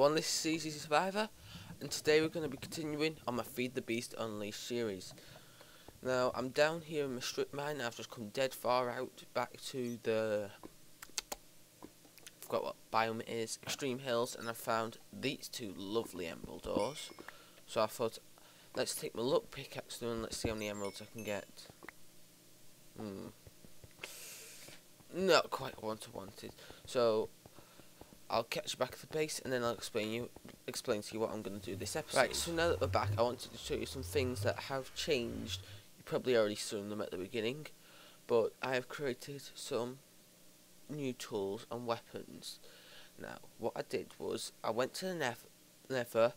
everyone, this is Easy Survivor, and today we're going to be continuing on my Feed the Beast Unleashed series. Now, I'm down here in my strip mine. I've just come dead far out, back to the, I forgot what biome it is, Extreme Hills, and I found these two lovely emerald ores. So I thought, let's take my luck pickaxe now and let's see how many emeralds I can get. Not quite what I wanted. So I'll catch you back at the base and then I'll explain to you what I'm going to do this episode. Right, so now that we're back, I wanted to show you some things that have changed. You probably already saw them at the beginning, but I have created some new tools and weapons. Now, what I did was, I went to the nether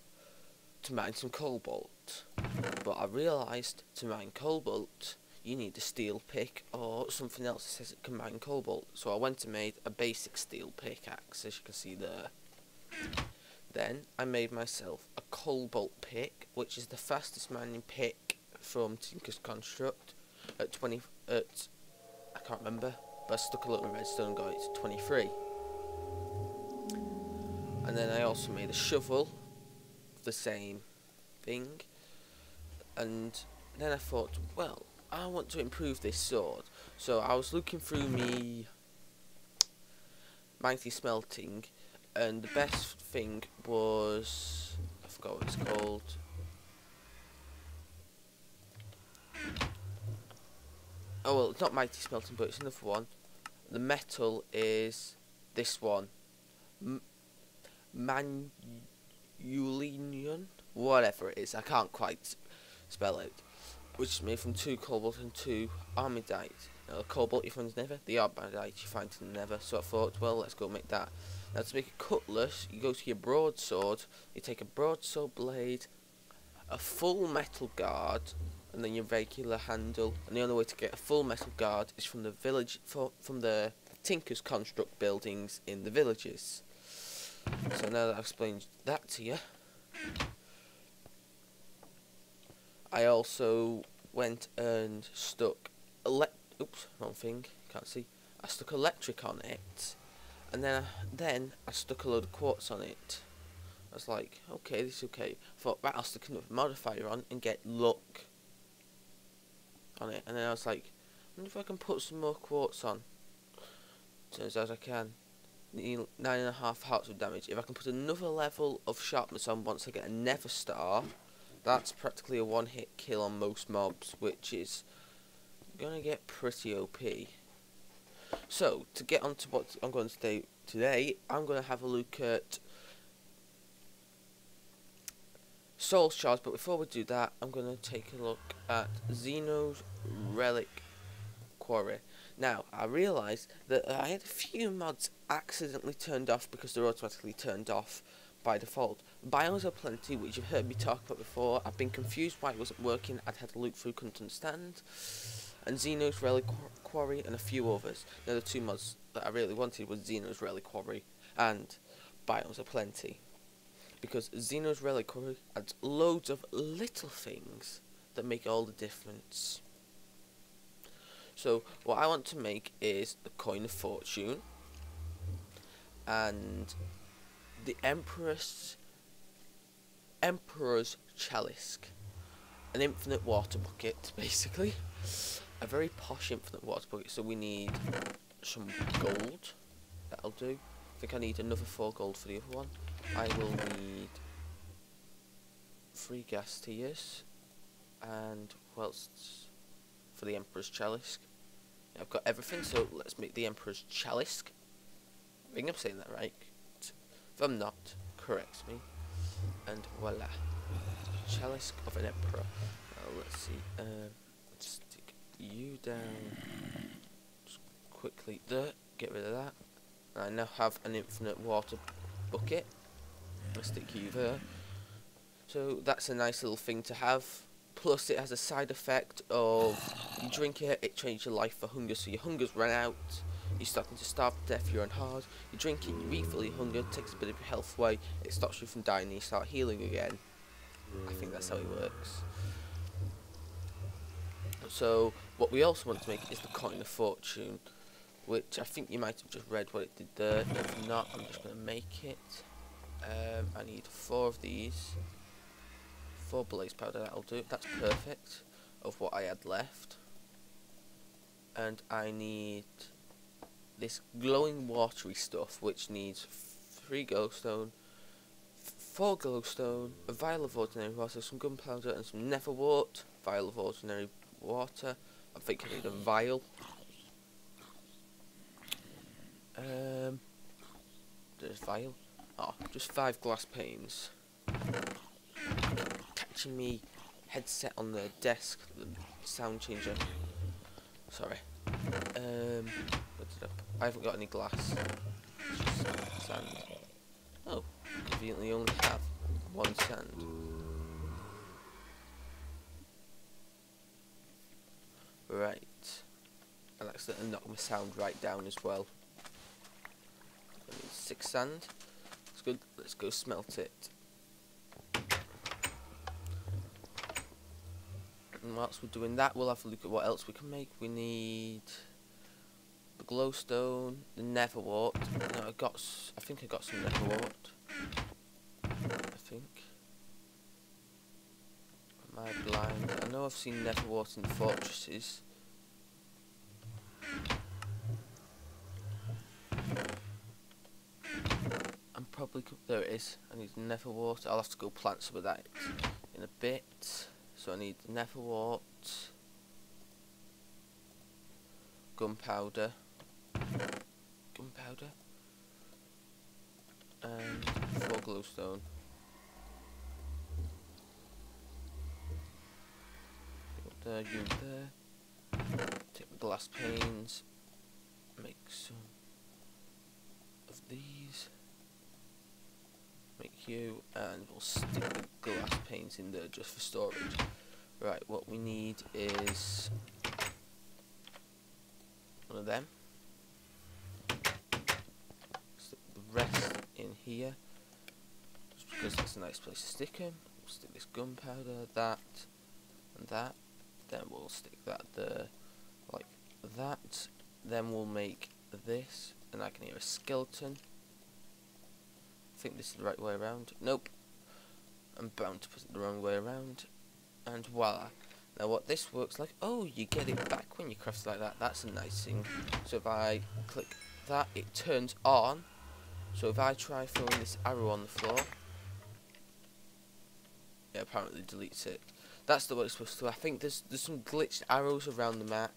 to mine some cobalt, but I realised to mine cobalt, you need a steel pick or something else that says it can mine cobalt. So I went and made a basic steel pickaxe, as you can see there. Then I made myself a cobalt pick, which is the fastest mining pick from Tinker's Construct at I can't remember, but I stuck a little redstone and got it to 23. And then I also made a shovel, the same thing. And then I thought, well, I want to improve this sword. So I was looking through me mighty smelting, and the best thing was, I forgot what it's called. Oh well, it's not mighty smelting, but it's another one. The metal is this one, Manulinion, whatever it is. I can't quite spell it. Which is made from 2 cobalt and 2 armidite. Now, the cobalt you find in the nether, the armidite you find in the nether. So I thought, well, let's go make that. Now, to make a cutlass, you go to your broadsword, you take a broadsword blade, a full metal guard, and then your regular handle. And the only way to get a full metal guard is from the village, from the Tinker's Construct buildings in the villages. So now that I've explained that to you, I also went and stuck wrong thing, can't see. I stuck electric on it, and then I stuck a load of quartz on it. I was like, okay, this is okay. I thought, right, I'll stick another modifier on and get luck on it. And then I was like, I wonder if I can put some more quartz on. Turns out I can. 9.5 hearts of damage. If I can put another level of sharpness on once I get a nether star, that's practically a one-hit kill on most mobs, which is gonna get pretty OP. So, to get on to what I'm going to do today, I'm going to have a look at soul shards, but before we do that, I'm going to take a look at Xeno's Reliquary. Now, I realised that I had a few mods accidentally turned off because they're automatically turned off by default. Biomes are plenty, which you've heard me talk about before. I've been confused why it wasn't working. I'd had to look through, couldn't understand. And Xeno's Reliquary and a few others. Now, the two mods that I really wanted was Xeno's Reliquary and Biomes are plenty, because Xeno's Reliquary adds loads of little things that make all the difference. So what I want to make is the Coin of Fortune and the Emperor's Chalice, an infinite water bucket, basically. A very posh infinite water bucket. So we need some gold. That'll do. I think I need another 4 gold for the other one. I will need 3 gas tiers, and what else for the Emperor's Chalice? Yeah, I've got everything, so let's make the Emperor's Chalice. I think I'm saying that right. If I'm not, correct me. And voila, Chalice of an Emperor. Now let's see. Let's stick you down just quickly there. Get rid of that. I now have an infinite water bucket. Let's stick you there. So that's a nice little thing to have. Plus, it has a side effect of you drink it, it changes your life for hunger. So your hunger's run out. You're starting to starve to death, you're on hard. You drink it, you refill your hunger, takes a bit of your health away, it stops you from dying, and you start healing again. I think that's how it works. So, what we also want to make is the Coin of Fortune, which I think you might have just read what it did there. If not, I'm just going to make it. I need 4 of these. 4 blaze powder, that'll do. That's perfect of what I had left. And I need this glowing watery stuff, which needs 3 glowstone, 4 glowstone, a vial of ordinary water, some gunpowder, and some nether wart. Vial of ordinary water. I think I need a vial. There's vial. Oh, just 5 glass panes. Catching me headset on the desk, the sound changer. Sorry. I haven't got any glass. It's just sand. Oh, conveniently only have 1 sand. Right. And accidentally knocked my sound right down as well. I need 6 sand. That's good. Let's go smelt it. And whilst we're doing that, we'll have a look at what else we can make. We need the glowstone, the nether wart. No, I think I got some nether wart. I think. Am I blind? I know I've seen nether wart in the fortresses. I'm probably there it is. I need nether wart. I'll have to go plant some of that in a bit. So I need nether wart, gunpowder, and 4 glowstone. There, you there. Take the glass panes. Make some of these. Make you, and we'll stick the glass panes in there just for storage. Right, what we need is one of them. Stick the rest in here, just because that's a nice place to stick them. We'll stick this gunpowder, that, and that. Then we'll stick that there, like that. Then we'll make this, and I can hear a skeleton. I think this is the right way around. Nope. I'm bound to put it the wrong way around. And voila. Now what this works like, oh, you get it back when you craft like that. That's a nice thing. So if I click that, it turns on. So if I try throwing this arrow on the floor, it apparently deletes it. That's the way it's supposed to. I think there's some glitched arrows around the map.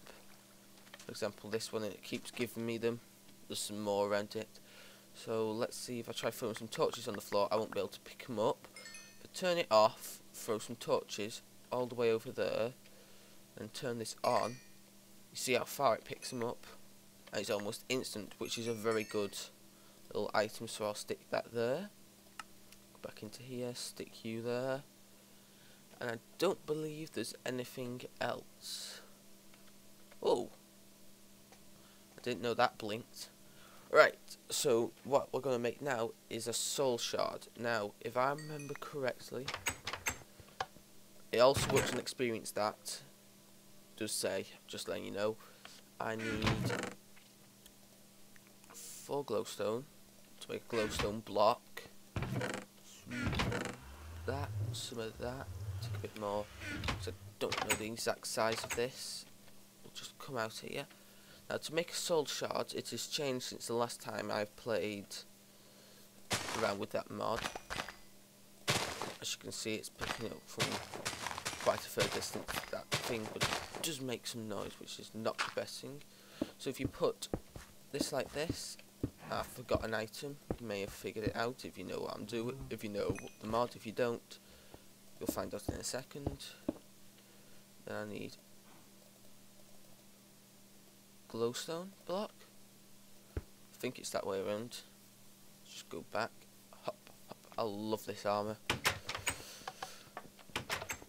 For example, this one, and it keeps giving me them. There's some more around it. So let's see, if I try throwing some torches on the floor, I won't be able to pick them up. But turn it off, throw some torches all the way over there, and turn this on. You see how far it picks them up? And it's almost instant, which is a very good little item, so I'll stick that there. Go back into here, stick you there. And I don't believe there's anything else. Oh! I didn't know that blinked. Right, so what we're going to make now is a soul shard. Now, if I remember correctly, it also works on experience that. Does say, just letting you know, I need 4 glowstone to make a glowstone block. Some of that, take a bit more, because I don't know the exact size of this. It'll just come out here. Now to make a soul shard, it has changed since the last time I've played around with that mod. As you can see, it's picking up from quite a fair distance, that thing, but it does make some noise, which is not the best thing. So if you put this like this, I forgot an item, you may have figured it out if you know what I'm doing, if you know the mod. If you don't, you'll find out in a second. Then I need glowstone block. I think it's that way around. Just go back. Hop, hop. I love this armor.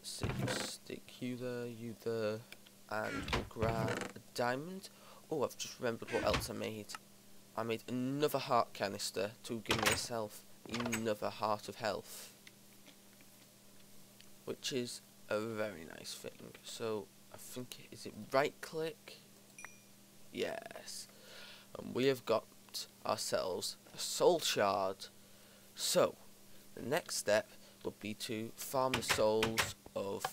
So stick you there, and we'll grab a diamond. Oh, I've just remembered what else I made. I made another heart canister to give myself another heart of health, which is a very nice thing. So I think, is it right click? Yes, and we have got ourselves a soul shard. So the next step would be to farm the souls of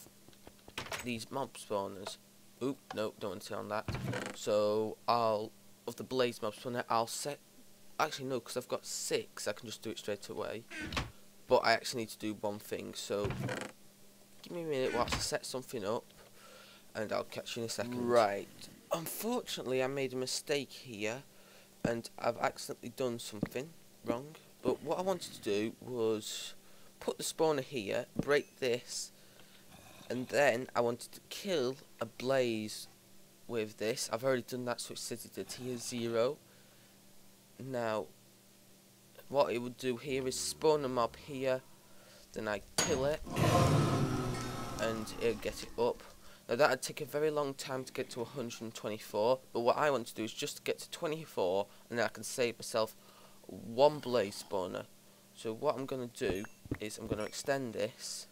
these mob spawners. Oop, no, don't want to say on that. So of the blaze mob spawner, I'll set. Actually, no, because I've got 6, I can just do it straight away. But I actually need to do one thing, so give me a minute whilst I set something up, and I'll catch you in a second. Right, unfortunately I made a mistake here, and I've accidentally done something wrong. But what I wanted to do was put the spawner here, break this, and then I wanted to kill a blaze with this. I've already done that, so it says it's a tier 0. Now, what it would do here is spawn a mob here, then I kill it, and it'll get it up. Now that'd take a very long time to get to 124, but what I want to do is just get to 24, and then I can save myself 1 blaze spawner. So what I'm going to do is I'm going to extend this.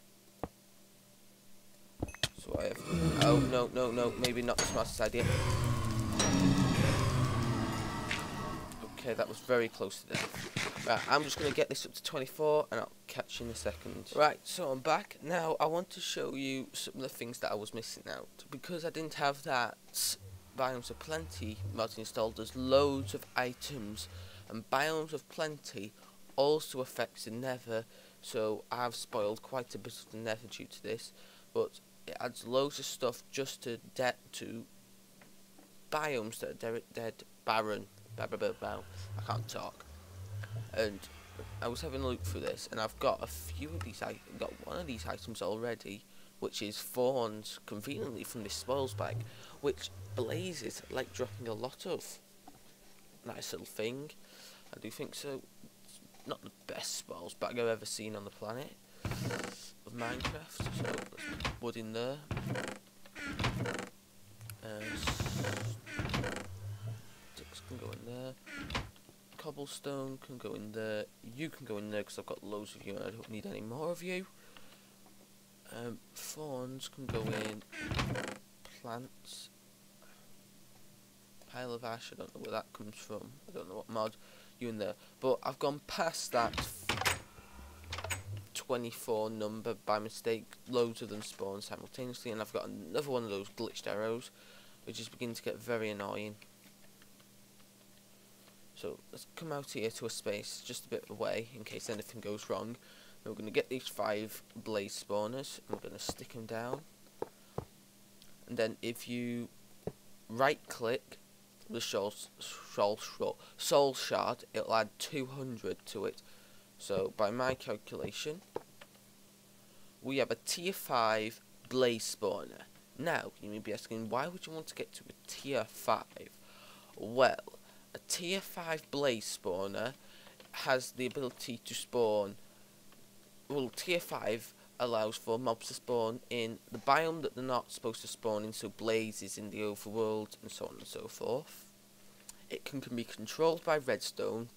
So I have, oh no, maybe not the smartest idea. Okay, that was very close to death. Right, I'm just going to get this up to 24 and I'll catch you in a second. Right, so I'm back. Now I want to show you some of the things that I was missing out. Because I didn't have that Biomes of Plenty mod installed, there's loads of items. And Biomes of Plenty also affects the Nether, so I've spoiled quite a bit of the Nether due to this. But it adds loads of stuff just to biomes that are dead, barren. I can't talk. And I was having a look through this, and I've got a few of these. I got one of these items already, which is thorns, conveniently from this spoils bag, which blazes like dropping a lot of. Nice little thing. I do think so. It's not the best spoils bag I've ever seen on the planet of Minecraft. So let's put wood in there. Can go in there. Cobblestone can go in there. You can go in there because I've got loads of you and I don't need any more of you. Thorns can go in. Plants. Pile of ash, I don't know where that comes from. I don't know what mod. You in there. But I've gone past that 24 number by mistake. Loads of them spawn simultaneously, and I've got another one of those glitched arrows, which is beginning to get very annoying. So let's come out here to a space just a bit away in case anything goes wrong. And we're going to get these 5 blaze spawners and we're going to stick them down. And then if you right click the soul shard, it'll add 200 to it. So by my calculation, we have a tier 5 blaze spawner. Now you may be asking, why would you want to get to a tier 5? Well, a tier 5 blaze spawner has the ability to spawn. Well, tier 5 allows for mobs to spawn in the biome that they're not supposed to spawn in, so blazes in the overworld and so on and so forth. It can be controlled by redstone.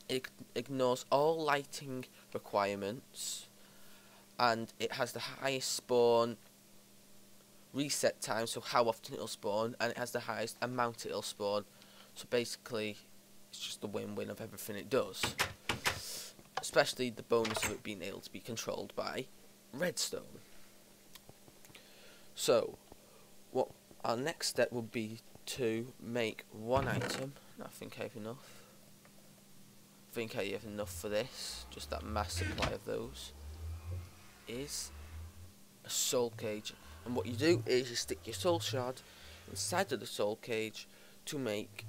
It ignores all lighting requirements, and it has the highest spawn reset time, so how often it'll spawn, and it has the highest amount it'll spawn. So basically, it's just a win-win of everything it does. Especially the bonus of it being able to be controlled by redstone. So, what our next step would be to make 1 item. I think I have enough. I think I have enough for this. Just that mass supply of those. Is a soul cage. And what you do is you stick your soul shard inside of the soul cage to make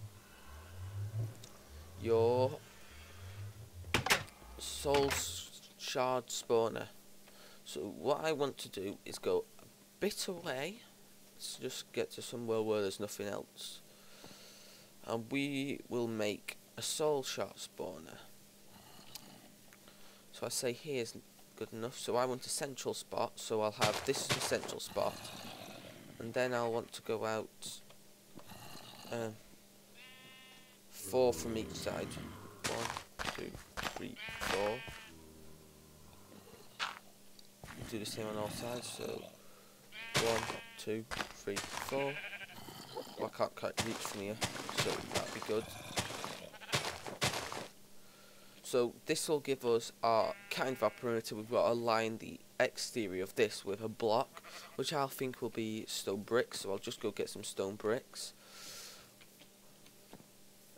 your soul shard spawner. So what I want to do is go a bit away. Let's just get to somewhere where there's nothing else, and we will make a soul shard spawner. So I say here's good enough, so I want a central spot, so I'll have this as a central spot, and then I'll want to go out 4 from each side. 1, 2, 3, 4. Do the same on all sides, so 1, 2, 3, 4. Well, I can't quite reach from here, so that'll be good. So this will give us our kind of our perimeter. We've got to line the exterior of this with a block, which I think will be stone bricks. So I'll just go get some stone bricks.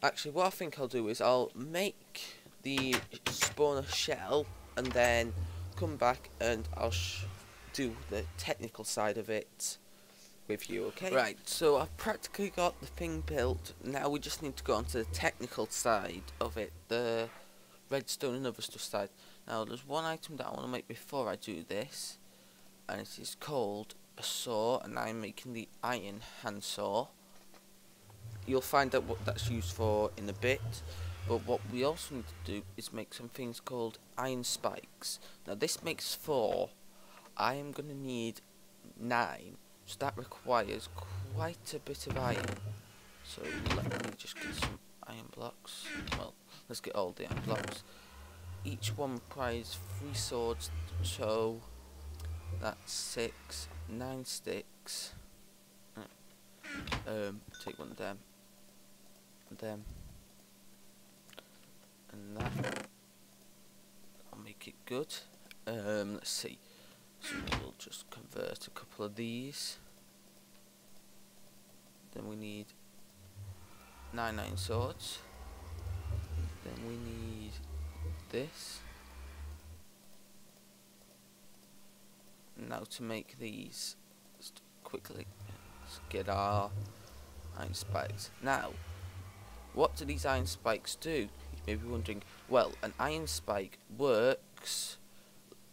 Actually, what I think I'll do is I'll make the spawner shell and then come back and I'll do the technical side of it with you, okay? Right, so I've practically got the thing built. Now we just need to go on to the technical side of it, the redstone and other stuff side. Now there's one item that I want to make before I do this, and it is called a saw, and I'm making the iron hand saw. You'll find out what that's used for in a bit, but what we also need to do is make some things called iron spikes. Now this makes 4. I am going to need 9, so that requires quite a bit of iron. So let me just get some iron blocks. Well, let's get all the iron blocks. Each one requires 3 swords, so that's 6, 9 sticks. Take one of them, and that. I'll make it good. Let's see. So we'll just convert a couple of these. Then we need 9 iron swords. Then we need this. Now to make these, just quickly, let's get our iron spikes. Now, what do these iron spikes do? You may be wondering. Well, an iron spike works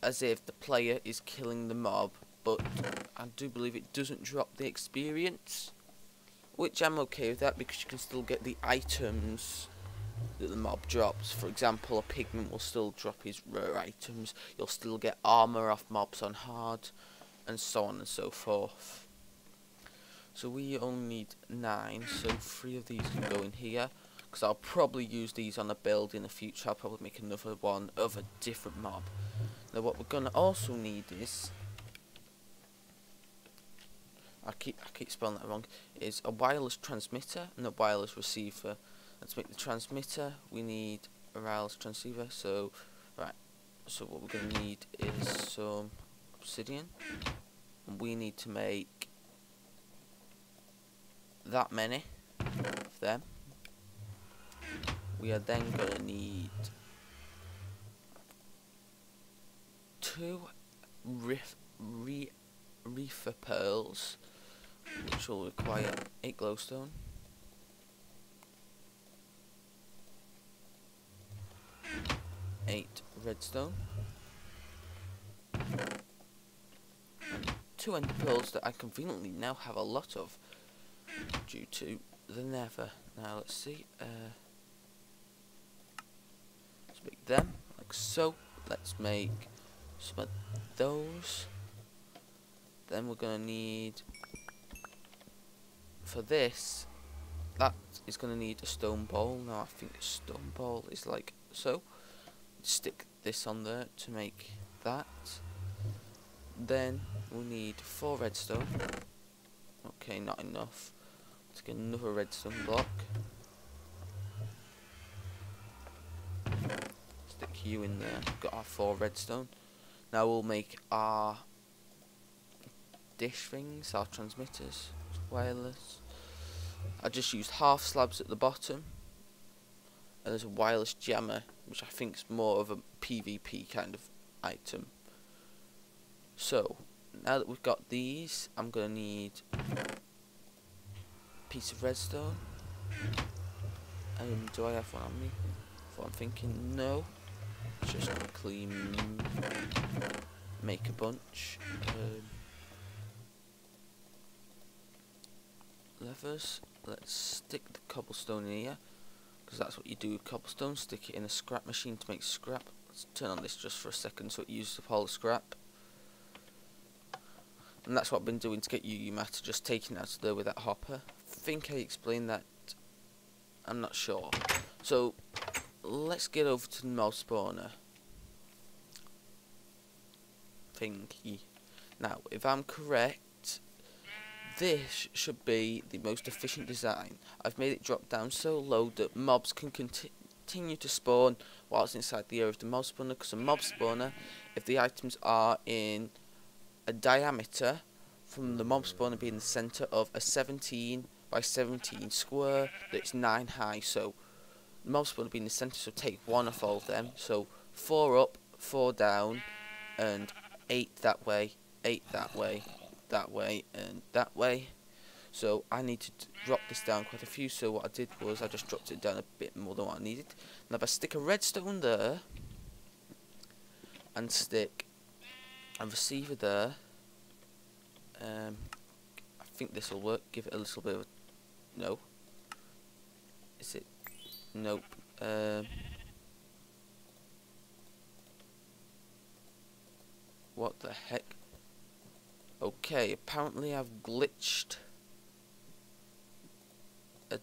as if the player is killing the mob, but I do believe it doesn't drop the experience, which I'm okay with that because you can still get the items that the mob drops. For example, a pigment will still drop his rare items, you'll still get armor off mobs on hard, and so on and so forth. So we only need 9, so 3 of these can go in here, because I'll probably use these on a build in the future. I'll probably make another one of a different mob. Now what we're gonna also need is, I keep spelling that wrong, is a wireless transmitter and a wireless receiver. Let's make the transmitter. We need a wireless transceiver. So right, so what we're gonna need is some obsidian, and we need to make that many of them. We are then gonna need 2 reefer pearls, which will require 8 glowstone, 8 redstone, and 2 ender pearls that I conveniently now have a lot of due to the nether. Now let's see, let's make them like so. Let's make some of those. Then we're gonna need, for this, that is gonna need a stone bowl. Now I think a stone bowl is like so. Stick this on there to make that. Then we'll need 4 redstone. Okay, not enough. Let's get another redstone block. Stick you in there. Got our 4 redstone. Now we'll make our dish things, our transmitters, wireless. I just used half slabs at the bottom, and there's a wireless jammer, which I think is more of a PvP kind of item. So now that we've got these, I'm gonna need a piece of redstone. Do I have one on me? That's what I'm thinking. No. Just quickly make a bunch. Levers. Let's stick the cobblestone in here, because that's what you do with cobblestone. Stick it in a scrap machine to make scrap. Let's turn on this just for a second so it uses up all the scrap. And that's what I've been doing to get UU matter, just taking it out of there with that hopper. I think I explained that. I'm not sure. So let's get over to the mob spawner thingy. Now, if I'm correct, this should be the most efficient design. I've made it drop down so low that mobs can continue to spawn whilst inside the area of the mob spawner, because a mob spawner, if the items are in a diameter from the mob spawner being the centre of a 17 by 17 square that's 9 high, so the mob spawner being the centre, so take 1 off all of them, so 4 up, 4 down, and 8 that way, 8 that way, that way, and that way. So I need to drop this down quite a few, so what I did was I just dropped it down a bit more than what I needed. Now if I stick a redstone there, and stick a receiver there, I think this will work. Give it a little bit of a, no. Is it? Nope. What the heck? Okay, apparently I've glitched a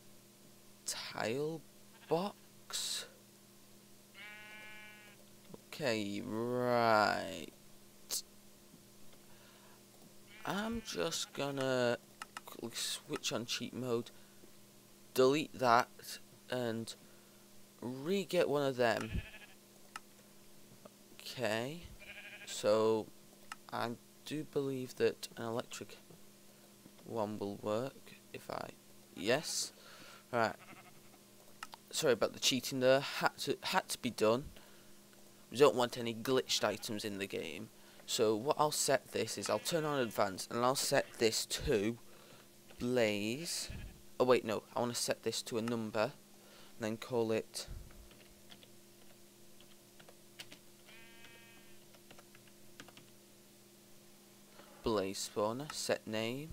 tile box. Okay, right. I'm just gonna quickly switch on cheat mode, delete that, and re-get one of them. Okay, so I do believe that an electric one will work if I, yes, right. Sorry about the cheating there. Had to be done. We don't want any glitched items in the game. So what I'll set this is I'll turn on advanced and I'll set this to blaze. Oh wait, no, I want to set this to a number and then call it blaze spawner. Set name.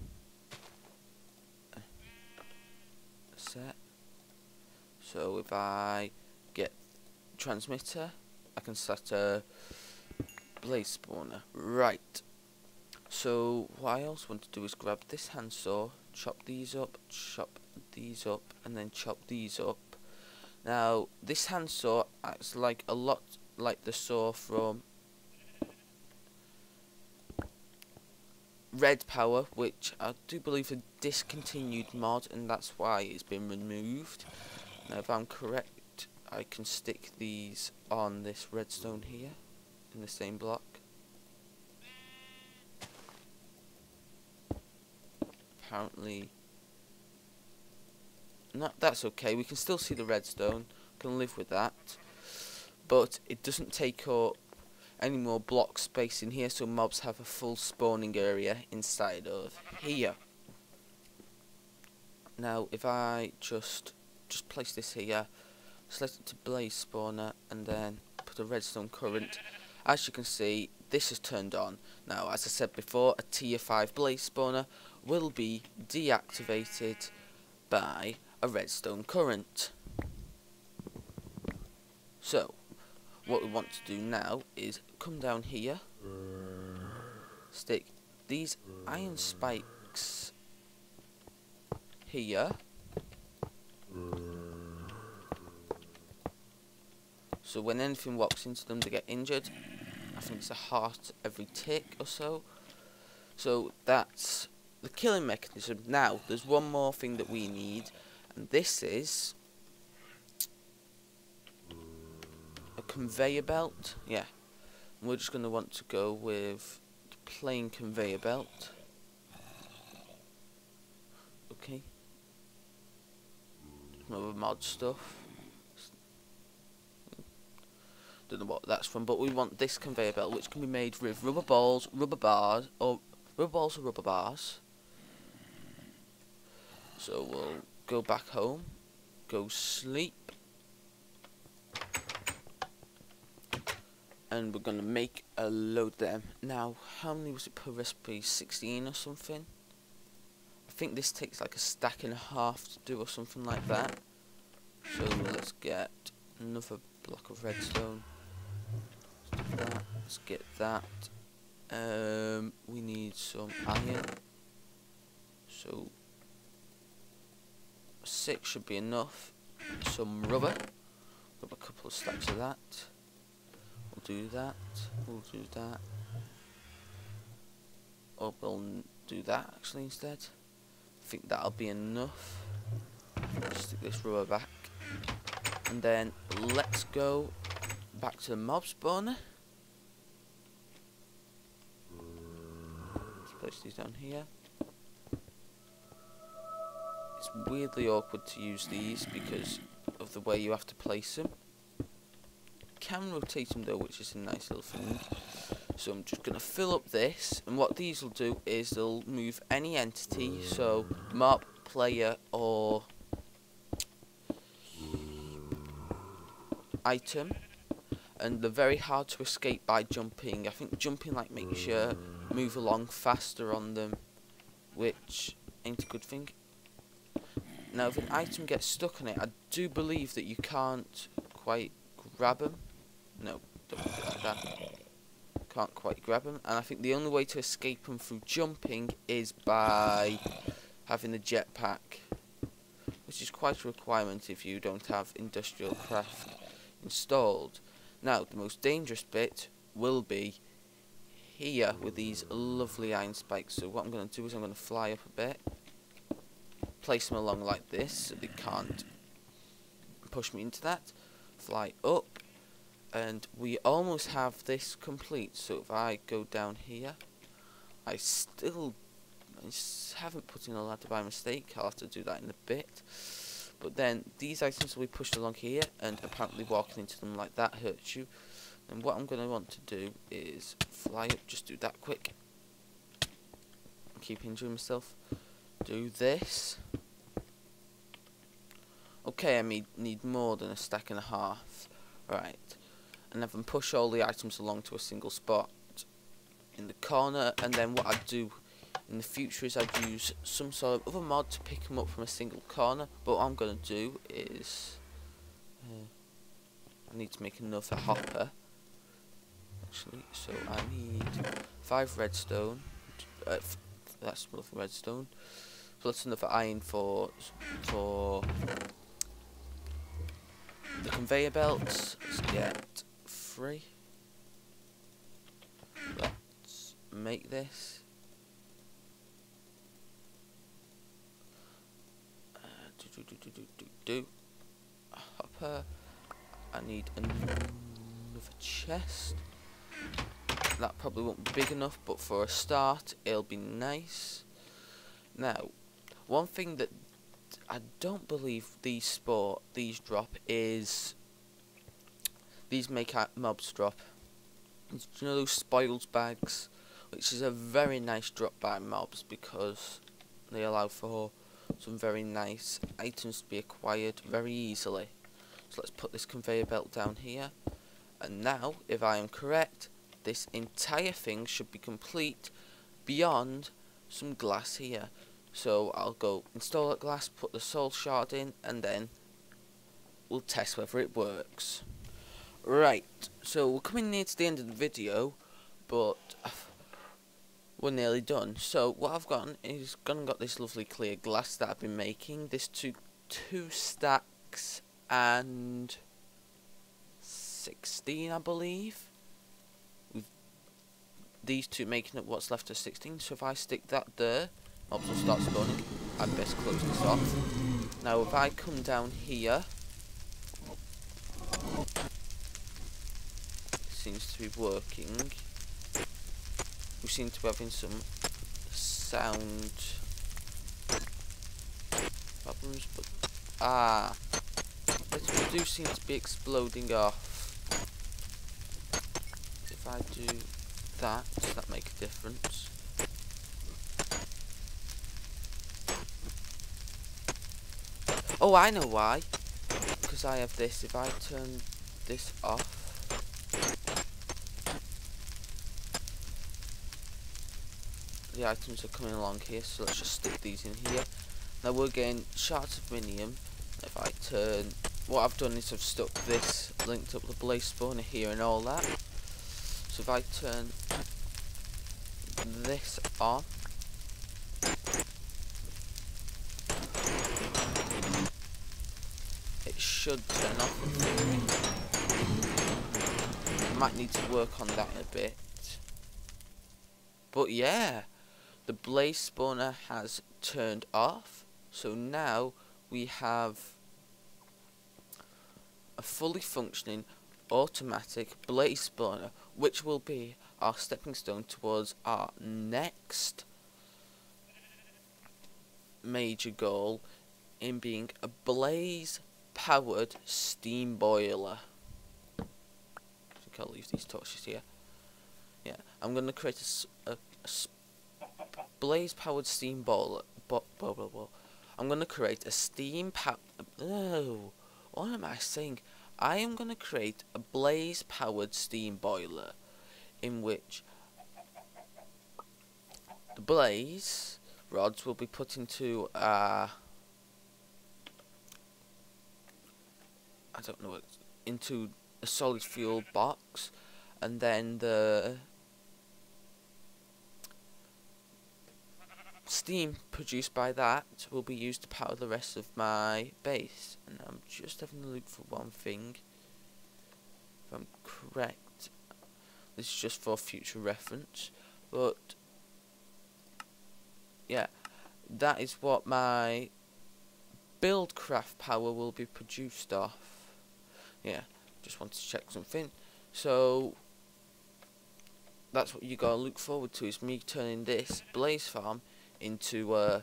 Set. So if I get transmitter, I can set a blaze spawner. Right. So what I also want to do is grab this handsaw, chop these up, and then chop these up. Now this handsaw acts like a lot like the saw from Red Power, which I do believe a discontinued mod, and that's why it's been removed. Now if I'm correct, I can stick these on this redstone here in the same block. Apparently, no, that's okay. We can still see the redstone. Can live with that, but it doesn't take up any more block space in here, so mobs have a full spawning area inside of here. Now, if I just place this here, select it to blaze spawner, and then put a redstone current. As you can see, this is turned on. Now, as I said before, a tier 5 blaze spawner will be deactivated by a redstone current. So, what we want to do now is come down here, stick these iron spikes here. So when anything walks into them, they get injured. I think it's a heart every tick or so. So that's the killing mechanism. Now, there's one more thing that we need, and this is a conveyor belt. Yeah, and we're just going to want to go with the plain conveyor belt. Okay. Some other mod stuff. Don't know what that's from, but we want this conveyor belt, which can be made with rubber balls, rubber bars, or rubber bars. So we'll go back home, go sleep, and we're gonna make a load of them. Now, how many was it per recipe? 16 or something? I think this takes like a stack and a half to do or something like that. So let's get another block of redstone. Let's get that. We need some iron. So 6 should be enough. Some rubber. Grab a couple of stacks of that. We'll do that. We'll do that. Or we'll do that actually instead. I think that'll be enough. Stick this rubber back. And then let's go back to the mob spawner. Let's place these down here. It's weirdly awkward to use these because of the way you have to place them. Can rotate them though, which is a nice little thing. So I'm just going to fill up this, and what these will do is they'll move any entity, so mob, player, or item, and they're very hard to escape by jumping. I think jumping like makes you move along faster on them, which ain't a good thing. Now if an item gets stuck on it, I do believe that you can't quite grab them. No, don't do it like that. Can't quite grab them, and I think the only way to escape them through jumping is by having the jetpack, which is quite a requirement if you don't have industrial craft installed. Now the most dangerous bit will be here with these lovely iron spikes. So what I'm going to do is I'm going to fly up a bit, place them along like this so they can't push me into that, fly up, and we almost have this complete. So if I go down here, I haven't put in a ladder by mistake. I'll have to do that in a bit. But then these items will be pushed along here, and apparently walking into them like that hurts you. And what I'm going to want to do is fly up, just do that quick. Keep injuring myself. Do this. Okay, I need more than a stack and a half. Right. And then push all the items along to a single spot in the corner, and then what I'd do in the future is I'd use some sort of other mod to pick them up from a single corner. But what I'm going to do is I need to make another hopper actually, so I need 5 redstone, that's enough redstone, plus another iron for the conveyor belts. Let's get 3. Let's make this. A hopper. I need another chest. That probably won't be big enough, but for a start it'll be nice. Now, one thing that I don't believe these drop is these make mobs drop. Do you know those spoils bags? Which is a very nice drop by mobs because they allow for some very nice items to be acquired very easily. So let's put this conveyor belt down here, and now, if I am correct, this entire thing should be complete beyond some glass here. So I'll go install that glass, put the soul shard in, and then we'll test whether it works. Right, so we're coming near to the end of the video, but we're nearly done. So what I've got is got this lovely clear glass that I've been making. This took 2 stacks and 16, I believe. With these 2 making up what's left of 16. So if I stick that there, mobs will start spawning. I'd best close this off. Now if I come down here, it seems to be working. We seem to be having some sound problems, but they do seem to be exploding off. If I do that, does that make a difference? Oh, I know why. Because I have this. If I turn this off, the items are coming along here, so let's just stick these in here. Now we're getting shards of minium. If I turn, what I've done is I've stuck this, linked up the blaze spawner here and all that. So if I turn this on, it should turn off in theory. I might need to work on that a bit. But yeah, the blaze spawner has turned off, so now we have a fully functioning automatic blaze spawner, which will be our stepping stone towards our next major goal in being a blaze powered steam boiler. I think I'll leave these torches here. Yeah, I'm going to create a blaze powered steam boiler. I'm going to create a steam oh, what am I saying? I am going to create a blaze powered steam boiler in which the blaze rods will be put into into a solid fuel box, and then the steam produced by that will be used to power the rest of my base. And I'm just having a look for one thing. If I'm correct, this is just for future reference, but yeah, that is what my build craft power will be produced off. Yeah, just want to check something. So that's what you gotta look forward to, is me turning this blaze farm into a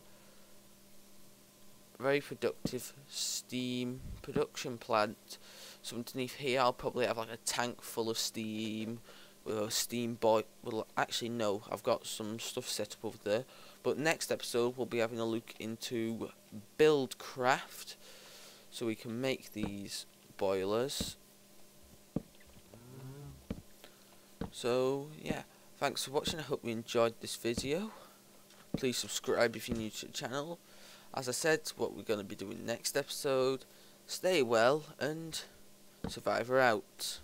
very productive steam production plant. So underneath here I'll probably have like a tank full of steam with a steam boil. Well, actually no, I've got some stuff set up over there. But next episode we'll be having a look into build craft, so we can make these boilers. So yeah, thanks for watching. I hope you enjoyed this video. Please subscribe if you're new to the channel. As I said, what we're going to be doing next episode. Stay well, and Survivor out.